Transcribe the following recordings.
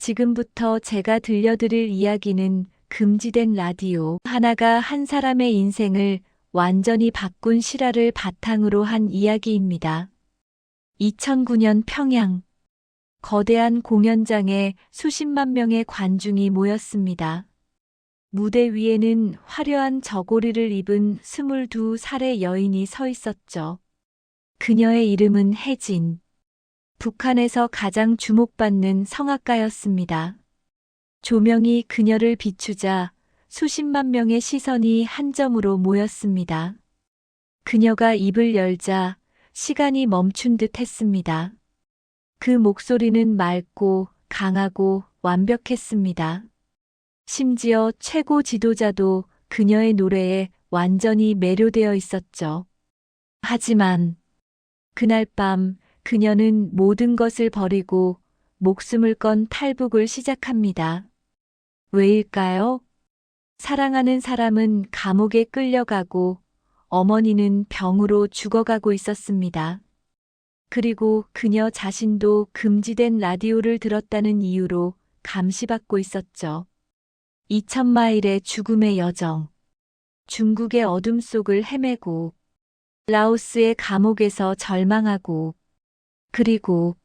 지금부터 제가 들려드릴 이야기는 금지된 라디오 하나가 한 사람의 인생을 완전히 바꾼 실화를 바탕으로 한 이야기입니다. 2009년 평양. 거대한 공연장에 수십만 명의 관중이 모였습니다. 무대 위에는 화려한 저고리를 입은 22살의 여인이 서 있었죠. 그녀의 이름은 혜진. 북한에서 가장 주목받는 성악가였습니다. 조명이 그녀를 비추자 수십만 명의 시선이 한 점으로 모였습니다. 그녀가 입을 열자 시간이 멈춘 듯 했습니다. 그 목소리는 맑고 강하고 완벽했습니다. 심지어 최고 지도자도 그녀의 노래에 완전히 매료되어 있었죠. 하지만 그날 밤 그녀는 모든 것을 버리고 목숨을 건 탈북을 시작합니다. 왜일까요? 사랑하는 사람은 감옥에 끌려가고 어머니는 병으로 죽어가고 있었습니다. 그리고 그녀 자신도 금지된 라디오를 들었다는 이유로 감시받고 있었죠. 2000마일의 죽음의 여정. 중국의 어둠 속을 헤매고 라오스의 감옥에서 절망하고 그리고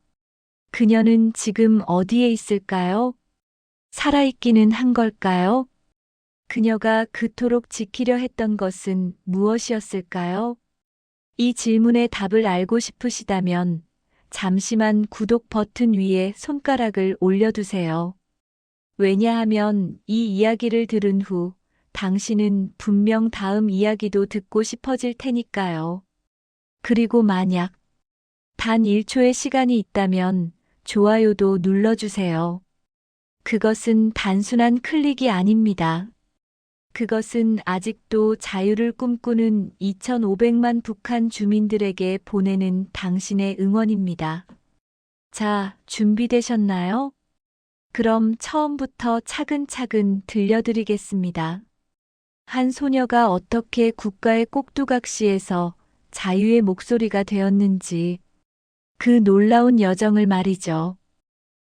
그녀는 지금 어디에 있을까요? 살아있기는 한 걸까요? 그녀가 그토록 지키려 했던 것은 무엇이었을까요? 이 질문의 답을 알고 싶으시다면 잠시만 구독 버튼 위에 손가락을 올려두세요. 왜냐하면 이 이야기를 들은 후 당신은 분명 다음 이야기도 듣고 싶어질 테니까요. 그리고 만약 단 1초의 시간이 있다면 좋아요도 눌러주세요. 그것은 단순한 클릭이 아닙니다. 그것은 아직도 자유를 꿈꾸는 2,500만 북한 주민들에게 보내는 당신의 응원입니다. 자, 준비되셨나요? 그럼 처음부터 차근차근 들려드리겠습니다. 한 소녀가 어떻게 국가의 꼭두각시에서 자유의 목소리가 되었는지, 그 놀라운 여정을 말이죠.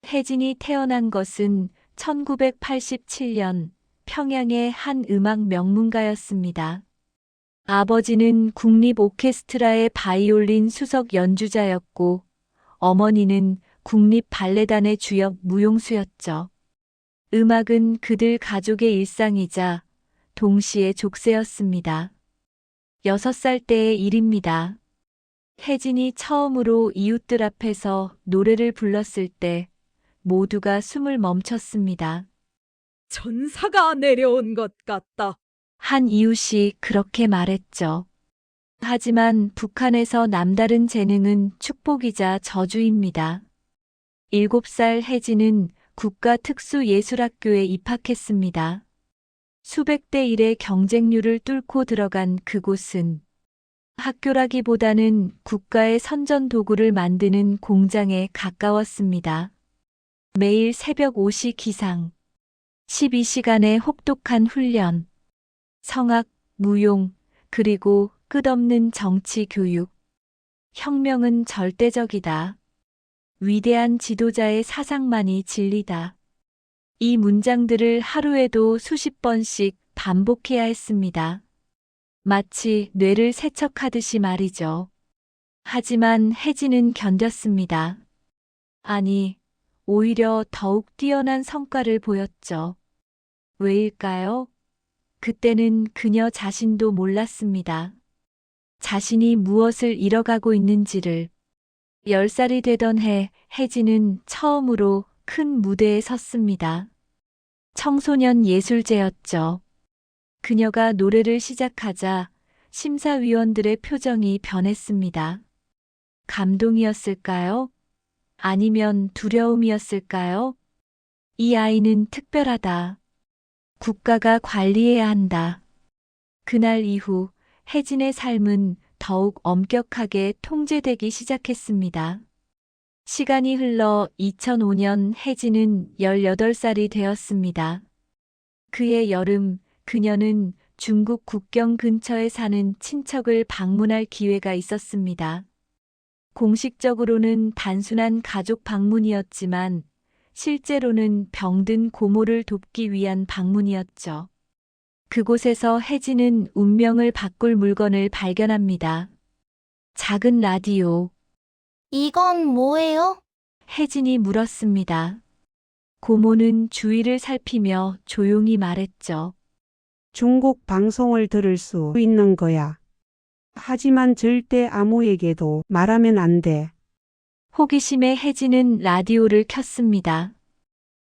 혜진이 태어난 것은 1987년 평양의 한 음악 명문가였습니다. 아버지는 국립 오케스트라의 바이올린 수석 연주자였고, 어머니는 국립 발레단의 주역 무용수였죠. 음악은 그들 가족의 일상이자 동시에 족쇄였습니다. 6살 때의 일입니다. 혜진이 처음으로 이웃들 앞에서 노래를 불렀을 때 모두가 숨을 멈췄습니다. 천사가 내려온 것 같다. 한 이웃이 그렇게 말했죠. 하지만 북한에서 남다른 재능은 축복이자 저주입니다. 7살 혜진은 국가특수예술학교에 입학했습니다. 수백 대 1의 경쟁률을 뚫고 들어간 그곳은 학교라기보다는 국가의 선전 도구를 만드는 공장에 가까웠습니다. 매일 새벽 5시 기상, 12시간의 혹독한 훈련, 성악, 무용, 그리고 끝없는 정치 교육. 혁명은 절대적이다. 위대한 지도자의 사상만이 진리다. 이 문장들을 하루에도 수십 번씩 반복해야 했습니다. 마치 뇌를 세척하듯이 말이죠. 하지만 혜진은 견뎠습니다. 아니, 오히려 더욱 뛰어난 성과를 보였죠. 왜일까요? 그때는 그녀 자신도 몰랐습니다. 자신이 무엇을 잃어가고 있는지를. 10살이 되던 해 혜진은 처음으로 큰 무대에 섰습니다. 청소년 예술제였죠. 그녀가 노래를 시작하자 심사위원들의 표정이 변했습니다. 감동이었을까요? 아니면 두려움이었을까요? 이 아이는 특별하다. 국가가 관리해야 한다. 그날 이후 혜진의 삶은 더욱 엄격하게 통제되기 시작했습니다. 시간이 흘러 2005년 혜진은 18살이 되었습니다. 그해 여름 그녀는 중국 국경 근처에 사는 친척을 방문할 기회가 있었습니다. 공식적으로는 단순한 가족 방문이었지만 실제로는 병든 고모를 돕기 위한 방문이었죠. 그곳에서 혜진은 운명을 바꿀 물건을 발견합니다. 작은 라디오. 이건 뭐예요? 혜진이 물었습니다. 고모는 주위를 살피며 조용히 말했죠. 중국 방송을 들을 수 있는 거야. 하지만 절대 아무에게도 말하면 안 돼. 호기심에 혜진은 라디오를 켰습니다.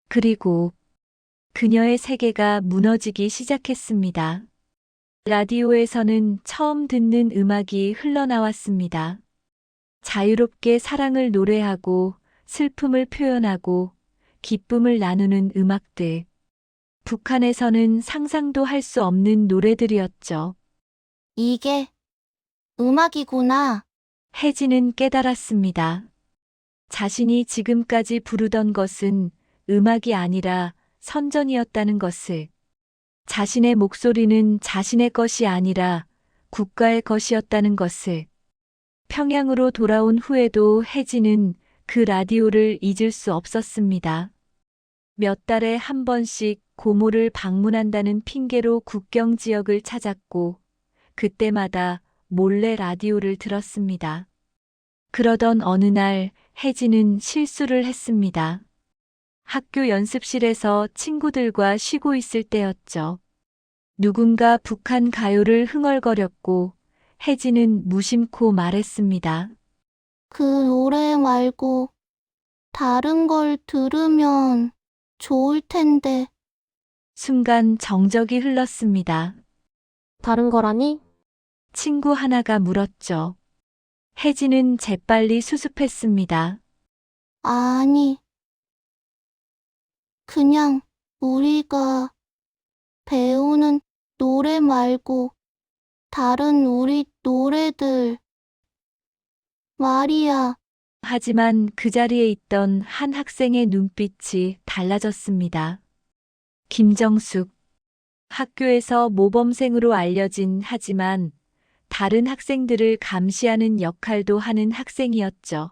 그리고 그녀의 세계가 무너지기 시작했습니다. 라디오에서는 처음 듣는 음악이 흘러나왔습니다. 자유롭게 사랑을 노래하고 슬픔을 표현하고 기쁨을 나누는 음악들. 북한에서는 상상도 할 수 없는 노래들이었죠. 이게 음악이구나. 혜진은 깨달았습니다. 자신이 지금까지 부르던 것은 음악이 아니라 선전이었다는 것을. 자신의 목소리는 자신의 것이 아니라 국가의 것이었다는 것을. 평양으로 돌아온 후에도 혜진은 그 라디오를 잊을 수 없었습니다. 몇 달에 한 번씩 고모를 방문한다는 핑계로 국경 지역을 찾았고, 그때마다 몰래 라디오를 들었습니다. 그러던 어느 날 혜진은 실수를 했습니다. 학교 연습실에서 친구들과 쉬고 있을 때였죠. 누군가 북한 가요를 흥얼거렸고 혜진은 무심코 말했습니다. 그 노래 말고 다른 걸 들으면 좋을 텐데. 순간 정적이 흘렀습니다. 다른 거라니? 친구 하나가 물었죠. 혜진은 재빨리 수습했습니다. 아니, 그냥 우리가 배우는 노래 말고 다른 우리 노래들 말이야. 하지만 그 자리에 있던 한 학생의 눈빛이 달라졌습니다. 김정숙. 학교에서 모범생으로 알려진 하지만 다른 학생들을 감시하는 역할도 하는 학생이었죠.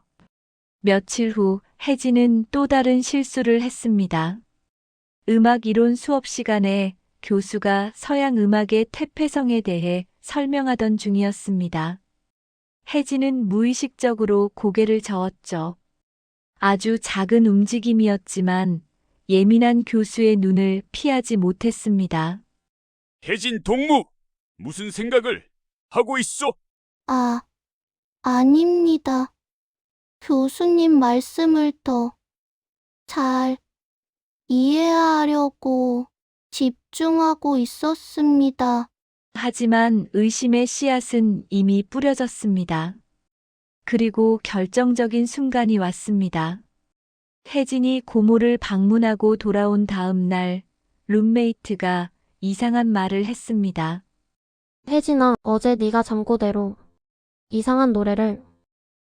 며칠 후 혜진은 또 다른 실수를 했습니다. 음악 이론 수업 시간에 교수가 서양 음악의 태폐성에 대해 설명하던 중이었습니다. 혜진은 무의식적으로 고개를 저었죠. 아주 작은 움직임이었지만 예민한 교수의 눈을 피하지 못했습니다. 혜진 동무, 무슨 생각을 하고 있어? 아닙니다. 교수님 말씀을 더 잘 이해하려고 집중하고 있었습니다. 하지만 의심의 씨앗은 이미 뿌려졌습니다. 그리고 결정적인 순간이 왔습니다. 혜진이 고모를 방문하고 돌아온 다음 날 룸메이트가 이상한 말을 했습니다. 혜진아, 어제 네가 잠꼬대로 이상한 노래를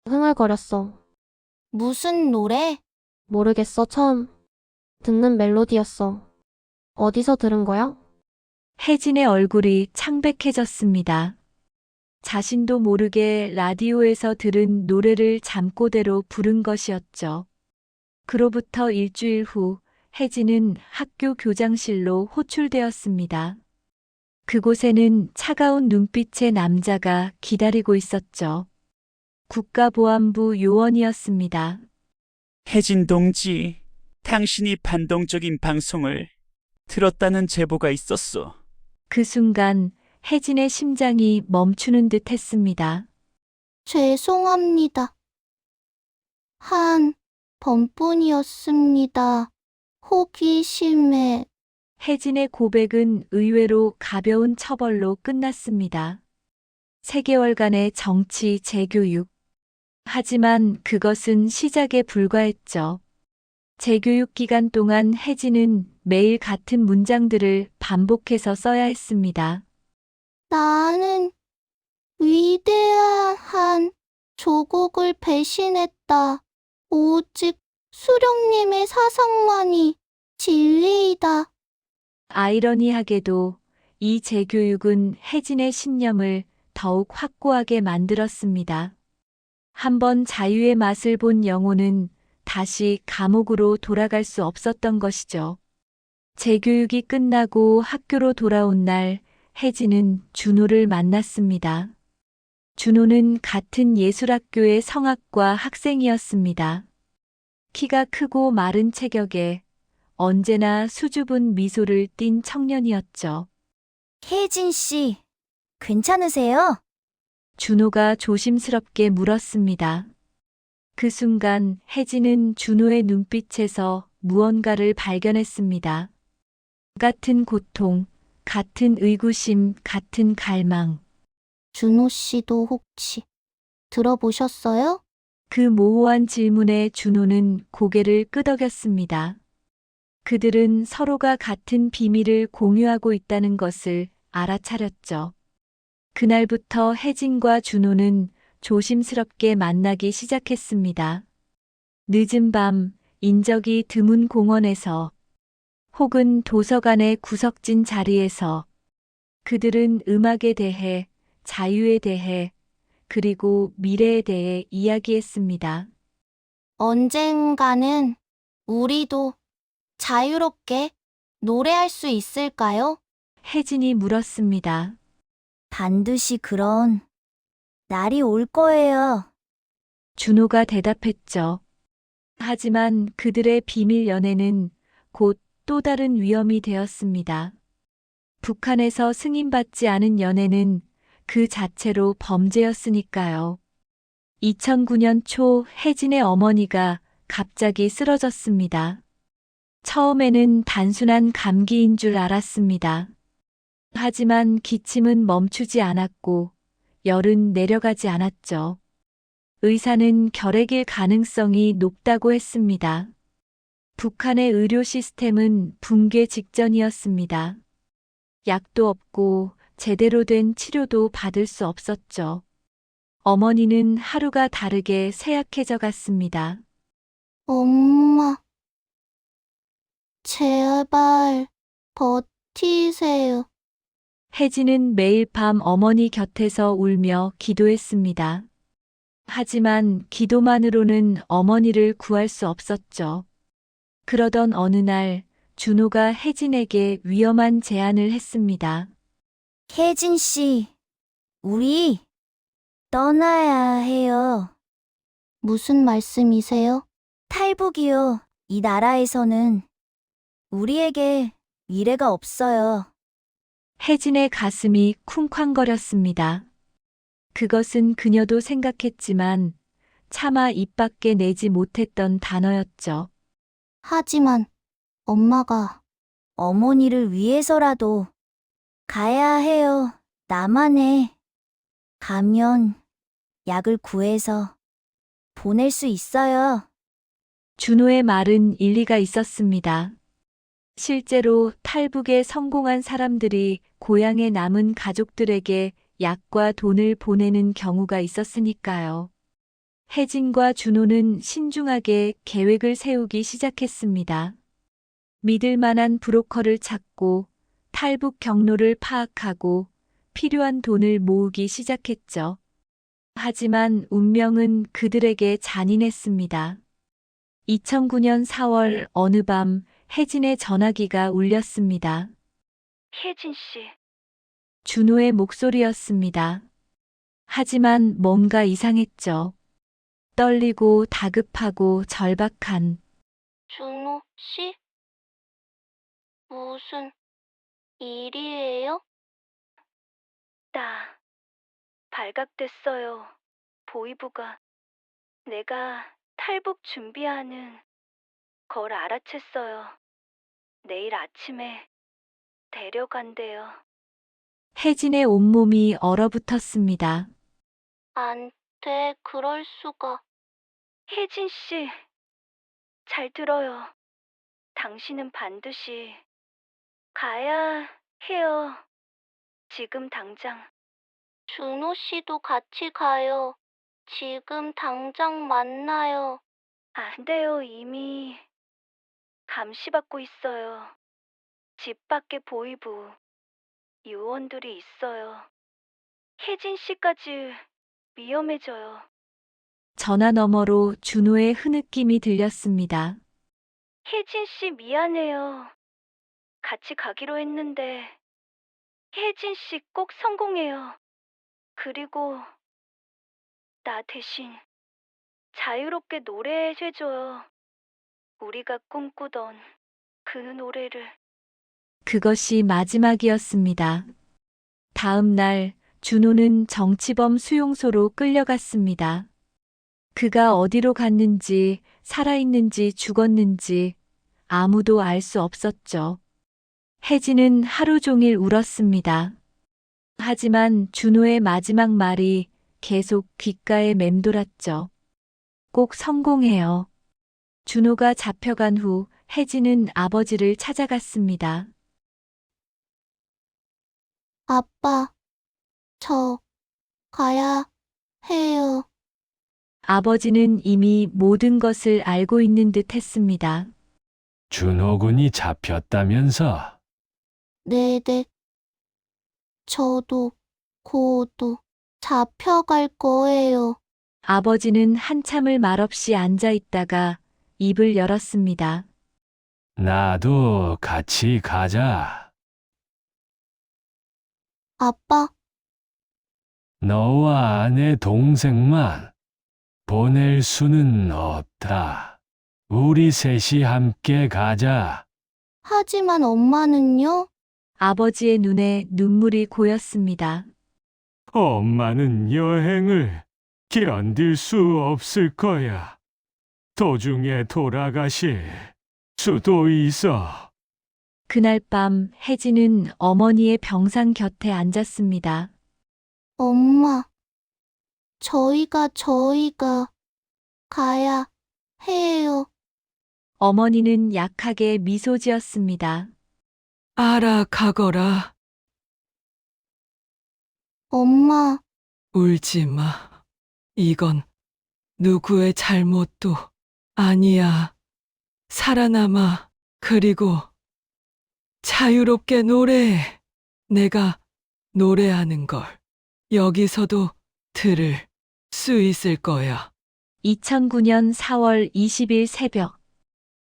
흥얼거렸어. 무슨 노래? 모르겠어, 처음 듣는 멜로디였어. 어디서 들은 거야? 혜진의 얼굴이 창백해졌습니다. 자신도 모르게 라디오에서 들은 노래를 잠꼬대로 부른 것이었죠. 그로부터 일주일 후 혜진은 학교 교장실로 호출되었습니다. 그곳에는 차가운 눈빛의 남자가 기다리고 있었죠. 국가보안부 요원이었습니다. 혜진 동지, 당신이 반동적인 방송을 들었다는 제보가 있었어. 그 순간 혜진의 심장이 멈추는 듯 했습니다. 죄송합니다. 한 번뿐이었습니다. 호기심에. 혜진의 고백은 의외로 가벼운 처벌로 끝났습니다. 3개월간의 정치 재교육. 하지만 그것은 시작에 불과했죠. 재교육 기간 동안 혜진은 매일 같은 문장들을 반복해서 써야 했습니다. 나는 위대한 조국을 배신했다. 오직 수령님의 사상만이 진리이다. 아이러니하게도 이 재교육은 혜진의 신념을 더욱 확고하게 만들었습니다. 한번 자유의 맛을 본 영혼은 다시 감옥으로 돌아갈 수 없었던 것이죠. 재교육이 끝나고 학교로 돌아온 날 혜진은 준호를 만났습니다. 준호는 같은 예술학교의 성악과 학생이었습니다. 키가 크고 마른 체격에 언제나 수줍은 미소를 띤 청년이었죠. 혜진 씨, 괜찮으세요? 준호가 조심스럽게 물었습니다. 그 순간 혜진은 준호의 눈빛에서 무언가를 발견했습니다. 같은 고통, 같은 의구심, 같은 갈망. 준호 씨도 혹시 들어보셨어요? 그 모호한 질문에 준호는 고개를 끄덕였습니다. 그들은 서로가 같은 비밀을 공유하고 있다는 것을 알아차렸죠. 그날부터 혜진과 준호는 조심스럽게 만나기 시작했습니다. 늦은 밤, 인적이 드문 공원에서 혹은 도서관의 구석진 자리에서 그들은 음악에 대해, 자유에 대해, 그리고 미래에 대해 이야기했습니다. 언젠가는 우리도 자유롭게 노래할 수 있을까요? 혜진이 물었습니다. 반드시 그런 날이 올 거예요. 준호가 대답했죠. 하지만 그들의 비밀 연애는 곧 또 다른 위험이 되었습니다. 북한에서 승인받지 않은 연애는 그 자체로 범죄였으니까요. 2009년 초 혜진의 어머니가 갑자기 쓰러졌습니다. 처음에는 단순한 감기인 줄 알았습니다. 하지만 기침은 멈추지 않았고 열은 내려가지 않았죠. 의사는 결핵일 가능성이 높다고 했습니다. 북한의 의료 시스템은 붕괴 직전이었습니다. 약도 없고 제대로 된 치료도 받을 수 없었죠. 어머니는 하루가 다르게 쇠약해져 갔습니다. 엄마, 제발 버티세요. 혜진은 매일 밤 어머니 곁에서 울며 기도했습니다. 하지만 기도만으로는 어머니를 구할 수 없었죠. 그러던 어느 날 준호가 혜진에게 위험한 제안을 했습니다. 혜진 씨, 우리 떠나야 해요. 무슨 말씀이세요? 탈북이요. 이 나라에서는 우리에게 미래가 없어요. 혜진의 가슴이 쿵쾅거렸습니다. 그것은 그녀도 생각했지만 차마 입 밖에 내지 못했던 단어였죠. 하지만 엄마가 어머니를 위해서라도 가야 해요. 남한에 가면 약을 구해서 보낼 수 있어요. 준호의 말은 일리가 있었습니다. 실제로 탈북에 성공한 사람들이 고향에 남은 가족들에게 약과 돈을 보내는 경우가 있었으니까요. 혜진과 준호는 신중하게 계획을 세우기 시작했습니다. 믿을 만한 브로커를 찾고 탈북 경로를 파악하고 필요한 돈을 모으기 시작했죠. 하지만 운명은 그들에게 잔인했습니다. 2009년 4월 어느 밤 혜진의 전화기가 울렸습니다. 혜진 씨. 준호의 목소리였습니다. 하지만 뭔가 이상했죠. 떨리고 다급하고 절박한. 준호 씨? 무슨 일이에요? 나 발각됐어요. 보이부가 내가 탈북 준비하는 걸 알아챘어요. 내일 아침에 데려간대요. 혜진의 온몸이 얼어붙었습니다. 안 돼, 그럴 수가. 혜진 씨, 잘 들어요. 당신은 반드시 가야 해요. 지금 당장. 준호 씨도 같이 가요. 지금 당장 만나요. 안 돼요, 이미 감시받고 있어요. 집 밖에 보이부 요원들이 있어요. 혜진 씨까지 위험해져요. 전화 너머로 준호의 흐느낌이 들렸습니다. 혜진 씨 미안해요. 같이 가기로 했는데 혜진 씨 꼭 성공해요. 그리고 나 대신 자유롭게 노래해줘요. 우리가 꿈꾸던 그 노래를. 그것이 마지막이었습니다. 다음 날 준호는 정치범 수용소로 끌려갔습니다. 그가 어디로 갔는지, 살아있는지 죽었는지 아무도 알 수 없었죠. 혜진은 하루 종일 울었습니다. 하지만 준호의 마지막 말이 계속 귓가에 맴돌았죠. 꼭 성공해요. 준호가 잡혀간 후 혜진은 아버지를 찾아갔습니다. 아빠, 저 가야 해요. 아버지는 이미 모든 것을 알고 있는 듯 했습니다. 준호군이 잡혔다면서? 네네. 저도 고도 잡혀갈 거예요. 아버지는 한참을 말없이 앉아 있다가 입을 열었습니다. 나도 같이 가자. 아빠, 너와 내 동생만 보낼 수는 없다. 우리 셋이 함께 가자. 하지만 엄마는요? 아버지의 눈에 눈물이 고였습니다. 엄마는 여행을 견딜 수 없을 거야. 도중에 돌아가실 수도 있어. 그날 밤 혜진은 어머니의 병상 곁에 앉았습니다. 엄마, 저희가 가야 해요. 어머니는 약하게 미소 지었습니다. 알아가거라. 엄마, 울지 마. 이건 누구의 잘못도 아니야. 살아남아. 그리고 자유롭게 노래해. 내가 노래하는 걸 여기서도 들을 수 있을 거야. 2009년 4월 20일 새벽,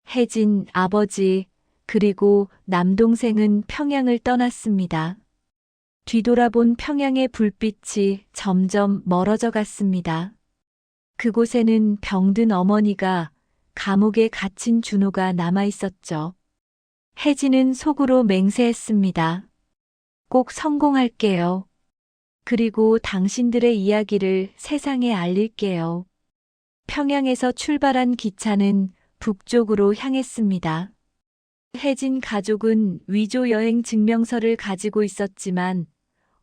혜진, 아버지, 그리고 남동생은 평양을 떠났습니다. 뒤돌아본 평양의 불빛이 점점 멀어져 갔습니다. 그곳에는 병든 어머니가, 감옥에 갇힌 준호가 남아 있었죠. 혜진은 속으로 맹세했습니다. 꼭 성공할게요. 그리고 당신들의 이야기를 세상에 알릴게요. 평양에서 출발한 기차는 북쪽으로 향했습니다. 혜진 가족은 위조 여행 증명서를 가지고 있었지만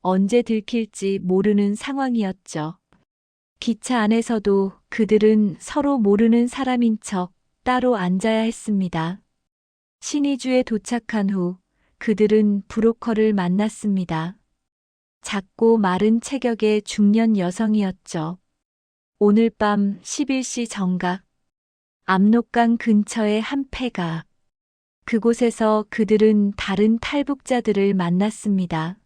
언제 들킬지 모르는 상황이었죠. 기차 안에서도 그들은 서로 모르는 사람인 척 따로 앉아야 했습니다. 신의주에 도착한 후 그들은 브로커를 만났습니다. 작고 마른 체격의 중년 여성이었죠. 오늘 밤 11시 정각, 압록강 근처의 한 폐가. 그곳에서 그들은 다른 탈북자들을 만났습니다.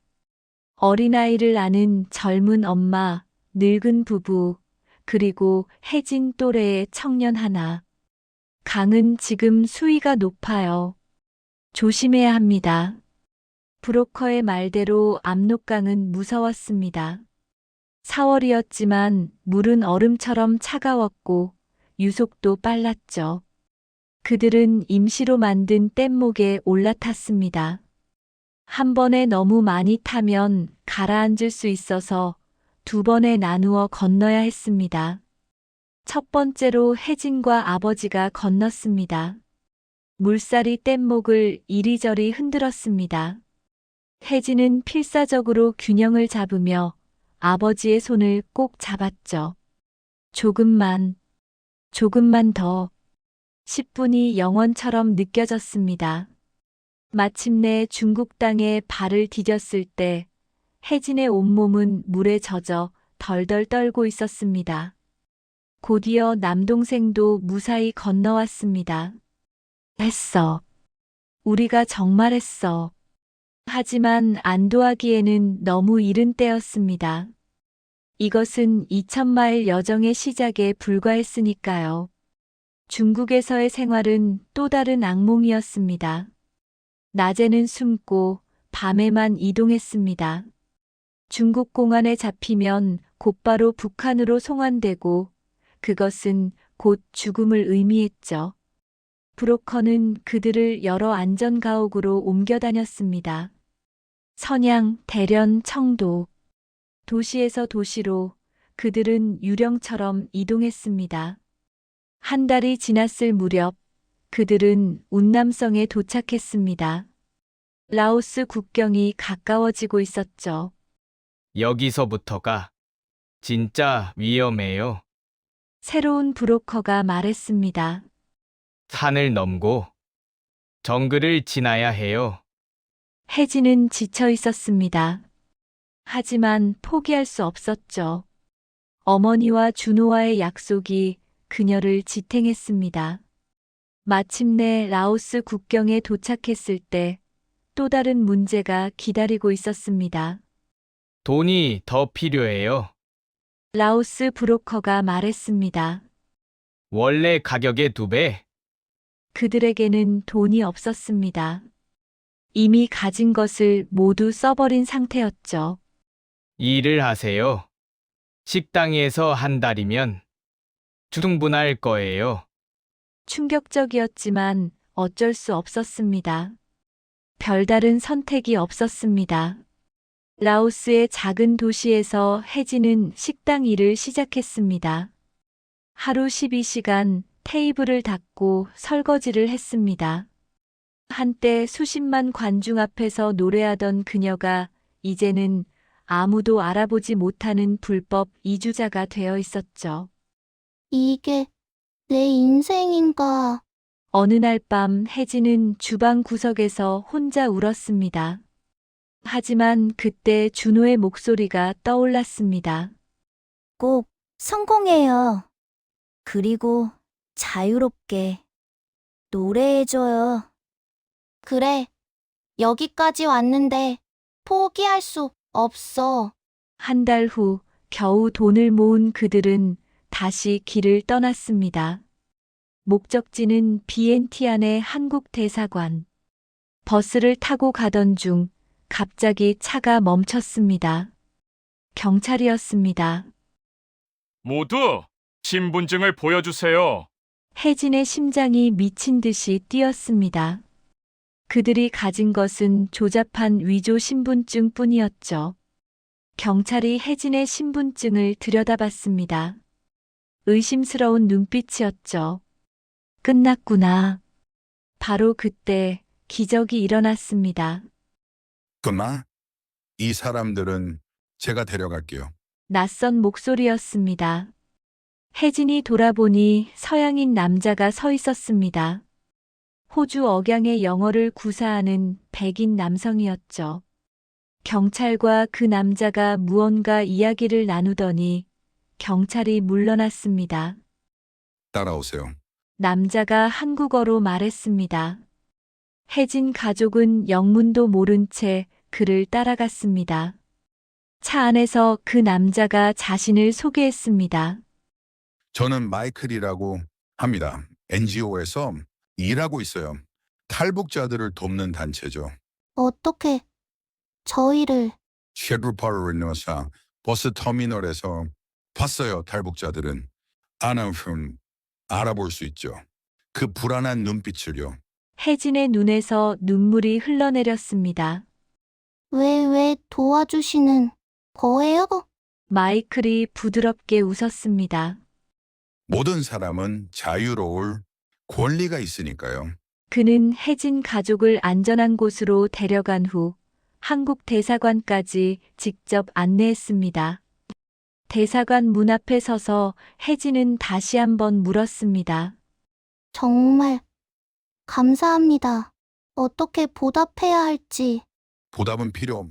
어린아이를 아는 젊은 엄마, 늙은 부부, 그리고 혜진 또래의 청년 하나. 강은 지금 수위가 높아요. 조심해야 합니다. 브로커의 말대로 압록강은 무서웠습니다. 4월이었지만 물은 얼음처럼 차가웠고 유속도 빨랐죠. 그들은 임시로 만든 뗏목에 올라탔습니다. 한 번에 너무 많이 타면 가라앉을 수 있어서 두 번에 나누어 건너야 했습니다. 첫 번째로 혜진과 아버지가 건넜습니다. 물살이 뗏목을 이리저리 흔들었습니다. 혜진은 필사적으로 균형을 잡으며 아버지의 손을 꼭 잡았죠. 조금만 더. 10분이 영원처럼 느껴졌습니다. 마침내 중국 땅에 발을 디뎠을 때 혜진의 온몸은 물에 젖어 덜덜 떨고 있었습니다. 곧이어 남동생도 무사히 건너왔습니다. 했어. 우리가 정말 했어. 하지만 안도하기에는 너무 이른 때였습니다. 이것은 2000마일 여정의 시작에 불과했으니까요. 중국에서의 생활은 또 다른 악몽이었습니다. 낮에는 숨고 밤에만 이동했습니다. 중국 공안에 잡히면 곧바로 북한으로 송환되고 그것은 곧 죽음을 의미했죠. 브로커는 그들을 여러 안전가옥으로 옮겨 다녔습니다. 선양, 대련, 청도. 도시에서 도시로 그들은 유령처럼 이동했습니다. 한 달이 지났을 무렵 그들은 운남성에 도착했습니다. 라오스 국경이 가까워지고 있었죠. 여기서부터가 진짜 위험해요. 새로운 브로커가 말했습니다. 산을 넘고 정글을 지나야 해요. 혜진은 지쳐 있었습니다. 하지만 포기할 수 없었죠. 어머니와 준호와의 약속이 그녀를 지탱했습니다. 마침내 라오스 국경에 도착했을 때 또 다른 문제가 기다리고 있었습니다. 돈이 더 필요해요. 라오스 브로커가 말했습니다. 원래 가격의 2배. 그들에게는 돈이 없었습니다. 이미 가진 것을 모두 써버린 상태였죠. 일을 하세요. 식당에서 한 달이면 충분할 거예요. 충격적이었지만 어쩔 수 없었습니다. 별다른 선택이 없었습니다. 라오스의 작은 도시에서 혜진은 식당 일을 시작했습니다. 하루 12시간 테이블을 닦고 설거지를 했습니다. 한때 수십만 관중 앞에서 노래하던 그녀가 이제는 아무도 알아보지 못하는 불법 이주자가 되어 있었죠. 이게 내 인생인가? 어느 날 밤 혜진은 주방 구석에서 혼자 울었습니다. 하지만 그때 준호의 목소리가 떠올랐습니다. 꼭 성공해요. 그리고 자유롭게 노래해줘요. 그래. 여기까지 왔는데 포기할 수 없어. 한 달 후 겨우 돈을 모은 그들은 다시 길을 떠났습니다. 목적지는 비엔티안의 한국 대사관. 버스를 타고 가던 중 갑자기 차가 멈췄습니다. 경찰이었습니다. 모두 신분증을 보여주세요. 혜진의 심장이 미친 듯이 뛰었습니다. 그들이 가진 것은 조잡한 위조 신분증 뿐이었죠. 경찰이 혜진의 신분증을 들여다봤습니다. 의심스러운 눈빛이었죠. 끝났구나. 바로 그때 기적이 일어났습니다. 그만. 이 사람들은 제가 데려갈게요. 낯선 목소리였습니다. 혜진이 돌아보니 서양인 남자가 서 있었습니다. 호주 억양의 영어를 구사하는 백인 남성이었죠. 경찰과 그 남자가 무언가 이야기를 나누더니 경찰이 물러났습니다. 따라오세요. 남자가 한국어로 말했습니다. 혜진 가족은 영문도 모른 채 그를 따라갔습니다. 차 안에서 그 남자가 자신을 소개했습니다. 저는 마이클이라고 합니다. NGO에서 일하고 있어요. 탈북자들을 돕는 단체죠. 어떻게 저희를 쉐르파르노사 버스 터미널에서 봤어요. 탈북자들은 아나훈 알아볼 수 있죠. 그 불안한 눈빛을요. 혜진의 눈에서 눈물이 흘러내렸습니다. 왜 도와주시는 거예요? 마이클이 부드럽게 웃었습니다. 모든 사람은 자유로울 권리가 있으니까요. 그는 혜진 가족을 안전한 곳으로 데려간 후 한국 대사관까지 직접 안내했습니다. 대사관 문 앞에 서서 혜진은 다시 한번 물었습니다. 정말 감사합니다. 어떻게 보답해야 할지. 보답은 필요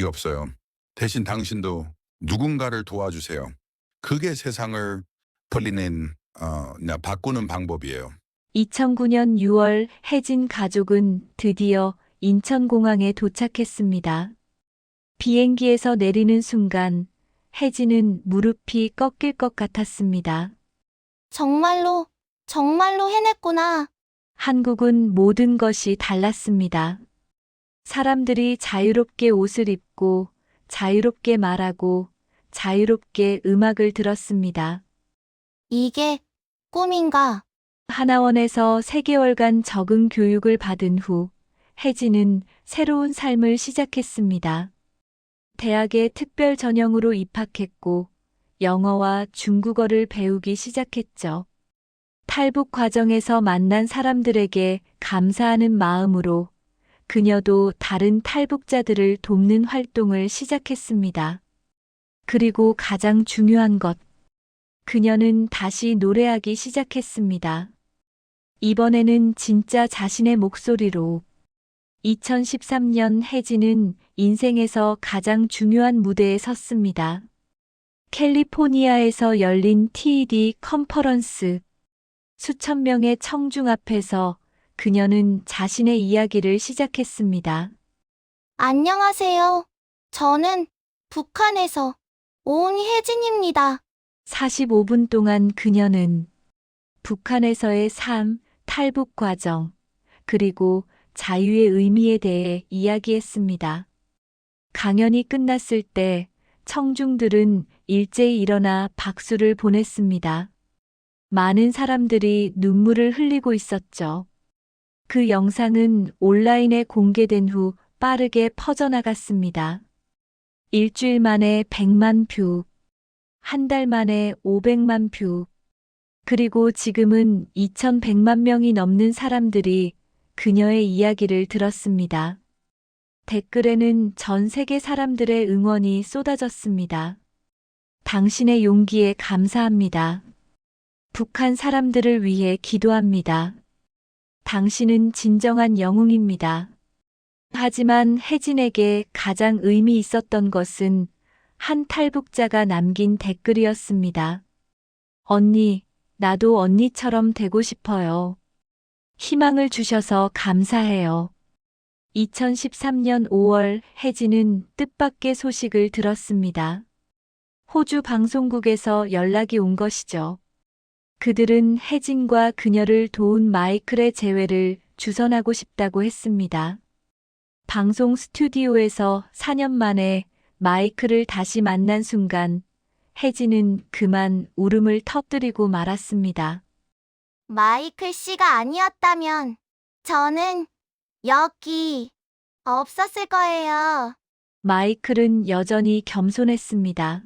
없어요. 대신 당신도 누군가를 도와주세요. 그게 세상을 바꾸는 방법이에요. 2009년 6월 혜진 가족은 드디어 인천공항에 도착했습니다. 비행기에서 내리는 순간 혜진은 무릎이 꺾일 것 같았습니다. 정말로 해냈구나. 한국은 모든 것이 달랐습니다. 사람들이 자유롭게 옷을 입고, 자유롭게 말하고, 자유롭게 음악을 들었습니다. 이게 꿈인가? 하나원에서 3개월간 적응 교육을 받은 후, 혜진은 새로운 삶을 시작했습니다. 대학에 특별 전형으로 입학했고, 영어와 중국어를 배우기 시작했죠. 탈북 과정에서 만난 사람들에게 감사하는 마음으로 그녀도 다른 탈북자들을 돕는 활동을 시작했습니다. 그리고 가장 중요한 것, 그녀는 다시 노래하기 시작했습니다. 이번에는 진짜 자신의 목소리로. 2013년 혜진은 인생에서 가장 중요한 무대에 섰습니다. 캘리포니아에서 열린 TED 컨퍼런스. 수천 명의 청중 앞에서 그녀는 자신의 이야기를 시작했습니다. 안녕하세요. 저는 북한에서 온 혜진입니다. 45분 동안 그녀는 북한에서의 삶, 탈북 과정, 그리고 자유의 의미에 대해 이야기했습니다. 강연이 끝났을 때 청중들은 일제히 일어나 박수를 보냈습니다. 많은 사람들이 눈물을 흘리고 있었죠. 그 영상은 온라인에 공개된 후 빠르게 퍼져나갔습니다. 일주일 만에 100만 뷰, 한 달 만에 500만 뷰, 그리고 지금은 2100만 명이 넘는 사람들이 그녀의 이야기를 들었습니다. 댓글에는 전 세계 사람들의 응원이 쏟아졌습니다. 당신의 용기에 감사합니다. 북한 사람들을 위해 기도합니다. 당신은 진정한 영웅입니다. 하지만 혜진에게 가장 의미 있었던 것은 한 탈북자가 남긴 댓글이었습니다. 언니, 나도 언니처럼 되고 싶어요. 희망을 주셔서 감사해요. 2013년 5월 혜진은 뜻밖의 소식을 들었습니다. 호주 방송국에서 연락이 온 것이죠. 그들은 혜진과 그녀를 도운 마이클의 재회를 주선하고 싶다고 했습니다. 방송 스튜디오에서 4년 만에 마이클을 다시 만난 순간 혜진은 그만 울음을 터뜨리고 말았습니다. 마이클 씨가 아니었다면 저는 여기 없었을 거예요. 마이클은 여전히 겸손했습니다.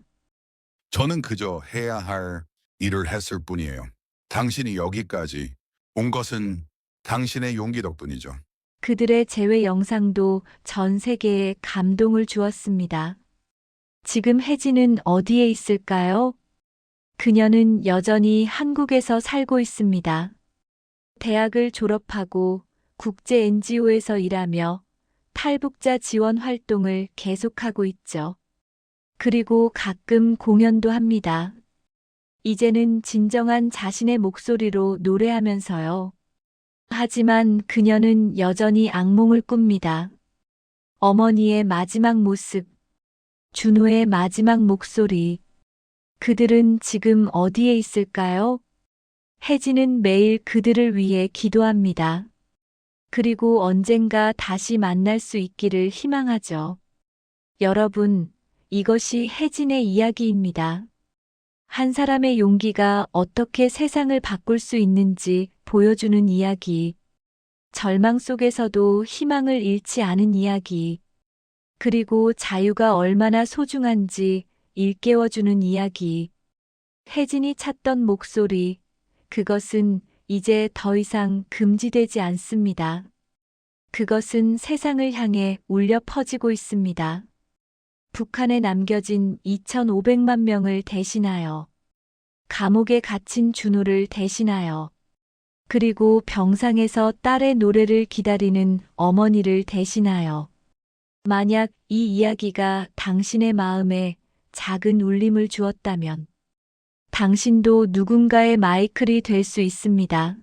저는 그저 해야 할 일을 했을 뿐이에요. 당신이 여기까지 온 것은 당신의 용기 덕분이죠. 그들의 재회 영상도 전 세계에 감동을 주었습니다. 지금 혜진은 어디에 있을까요? 그녀는 여전히 한국에서 살고 있습니다. 대학을 졸업하고 국제 NGO에서 일하며 탈북자 지원 활동을 계속하고 있죠. 그리고 가끔 공연도 합니다. 이제는 진정한 자신의 목소리로 노래하면서요. 하지만 그녀는 여전히 악몽을 꿉니다. 어머니의 마지막 모습, 준호의 마지막 목소리. 그들은 지금 어디에 있을까요? 혜진은 매일 그들을 위해 기도합니다. 그리고 언젠가 다시 만날 수 있기를 희망하죠. 여러분, 이것이 혜진의 이야기입니다. 한 사람의 용기가 어떻게 세상을 바꿀 수 있는지 보여주는 이야기. 절망 속에서도 희망을 잃지 않은 이야기. 그리고 자유가 얼마나 소중한지 일깨워주는 이야기. 혜진이 찾던 목소리, 그것은 이제 더 이상 금지되지 않습니다. 그것은 세상을 향해 울려 퍼지고 있습니다. 북한에 남겨진 2,500만 명을 대신하여, 감옥에 갇힌 준호를 대신하여, 그리고 병상에서 딸의 노래를 기다리는 어머니를 대신하여, 만약 이 이야기가 당신의 마음에 작은 울림을 주었다면, 당신도 누군가의 마이클이 될 수 있습니다.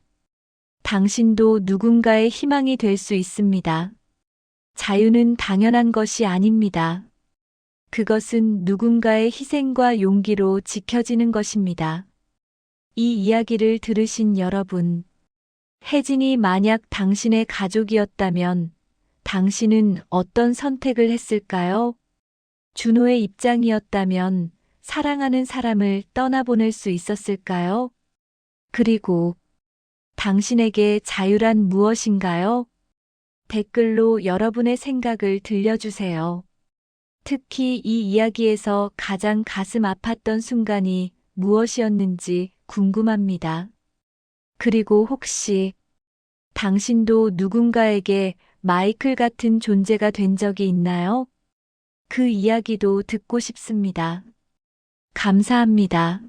당신도 누군가의 희망이 될 수 있습니다. 자유는 당연한 것이 아닙니다. 그것은 누군가의 희생과 용기로 지켜지는 것입니다. 이 이야기를 들으신 여러분, 혜진이 만약 당신의 가족이었다면 당신은 어떤 선택을 했을까요? 준호의 입장이었다면 사랑하는 사람을 떠나보낼 수 있었을까요? 그리고 당신에게 자유란 무엇인가요? 댓글로 여러분의 생각을 들려주세요. 특히 이 이야기에서 가장 가슴 아팠던 순간이 무엇이었는지 궁금합니다. 그리고 혹시 당신도 누군가에게 마이클 같은 존재가 된 적이 있나요? 그 이야기도 듣고 싶습니다. 감사합니다.